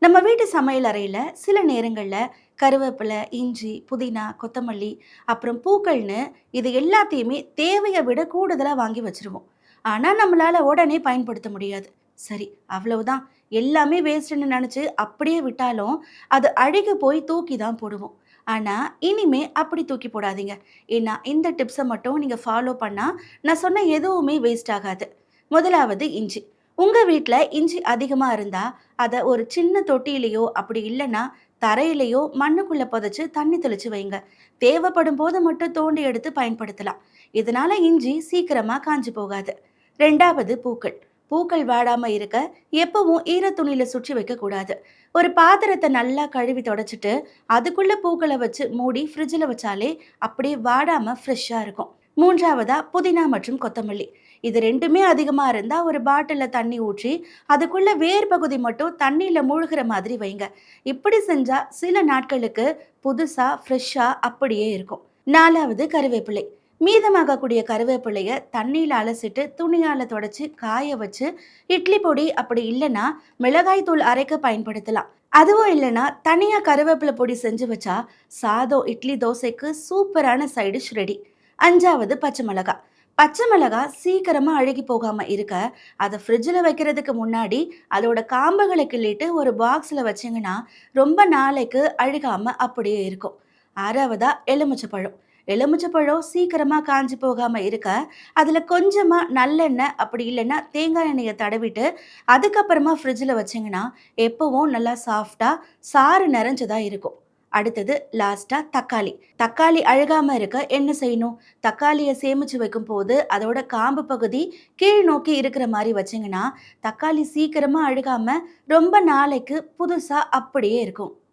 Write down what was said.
நம்ம வீட்டு சமையல் அறையில சில நேரங்கள்ல கருவேப்பிலை, இஞ்சி, புதினா, கொத்தமல்லி, அப்புறம் பூக்கள்னு இது எல்லாத்தையுமே தேவைய விட கூடுதலா வாங்கி வச்சுருவோம். ஆனா நம்மளால உடனே பயன்படுத்த முடியாது. சரி, அவ்வளவுதான். எல்லாமே வேஸ்ட்ன்னு நெனச்சு அப்படியே விட்டாலும், அது அழுகி போய் தூக்கி தான் போடுவோம். ஆனா, இனிமே அப்படி தூக்கி போடாதீங்க. ஏன்னா, இந்த டிப்ஸ மட்டும் நீங்க ஃபாலோ பண்ணா, நான் சொன்ன எதுவுமே வேஸ்ட் ஆகாது. முதலாவது இஞ்சி. உங்க வீட்ல இஞ்சி அதிகமா இருந்தா, அத ஒரு சின்ன தொட்டியிலயோ, அப்படி இல்லன்னா தரையிலயோ மண்ணுக்குள்ள புதைச்சு தண்ணி தெளிச்சு வைங்க. தேவைப்படும் போது மட்டும் தோண்டி எடுத்து பயன்படுத்தலாம். இதனால இஞ்சி சீக்கிரமா காஞ்சு போகாது. 2வது பூக்கள். பூக்கள் வாடாம இருக்க எப்பவும் ஈரத்துணியில சுற்றி வைக்க கூடாது. ஒரு பாத்திரத்த நல்லா கழுவி தொடச்சிட்டு, அதுக்குள்ள பூக்கள வச்சு மூடி ஃப்ரிட்ஜ்ல வச்சாலே அப்படியே வாடாம ஃப்ரெஷ்ஷா இருக்கும். 3வதா புதினா மற்றும் கொத்தமல்லி. இது 2மே அதிகமா இருந்தா ஒரு பாட்டில்ல தண்ணி ஊற்றி, அதுக்குள்ள வேர் பகுதி மட்டும் தண்ணீல மூழ்குற மாதிரி வைங்க. இப்படி செஞ்சா சில நாட்களுக்கு புதுசா, ஃப்ரெஷ்ஷா அப்படியே இருக்கும். 4வது கருவேப்பிலை. மீதமாகக்கூடிய கருவேப்பிலைய தண்ணீல அலசிட்டு, துணியால தொடச்சு, காய வச்சு, இட்லி பொடி அப்படி இல்லன்னா, மிளகாய் தூள் அரைக்க பயன்படுத்தலாம். அதுவும் இல்லன்னா, தனியா கருவேப்பிலை பொடி செஞ்சு வச்சா, சாதம், இட்லி, தோசைக்கு சூப்பரான சைட் டிஷ் ரெடி. 5வது பச்சை மிளகா. பச்சை மிளகா சீக்கிரமா அழுகி போகாம இருக்க, அத ஃப்ரிட்ஜ்ல வைக்கிறதுக்கு முன்னாடி அதோட காம்புகள கிள்ளிட்டு ஒரு பாக்ஸ்ல வச்சீங்கன்னா, ரொம்ப நாளைக்கு அழுகாம அப்படியே இருக்கும். 6வதா எலுமிச்சப்பழம். எலுமிச்சப்பழம் சீக்கிரமா காஞ்சு போகாம இருக்க, அதுல கொஞ்சமா நல்லெண்ணெய் அப்படி இல்லன்னா தேங்காய் எண்ணெய தடவிட்டு, அதுக்கப்புறமா ஃப்ரிட்ஜ்ல வச்சீங்கன்னா, எப்பவும் நல்லா சாஃப்ட்டா, சாறு நிறைஞ்சதா இருக்கும். அடுத்தது லாஸ்ட்டா தக்காளி. தக்காளி அழுகாம இருக்க என்ன செய்யணும்? தக்காளிய சேமிச்சு வைக்கும்போது, அதோட காம்பு பகுதி கீழ் நோக்கி இருக்கிற மாரி வச்சீங்கன்னா, தக்காளி சீக்கிரமா அழுகாம ரொம்ப நாளைக்கு புதுசா அப்படியே இருக்கும்.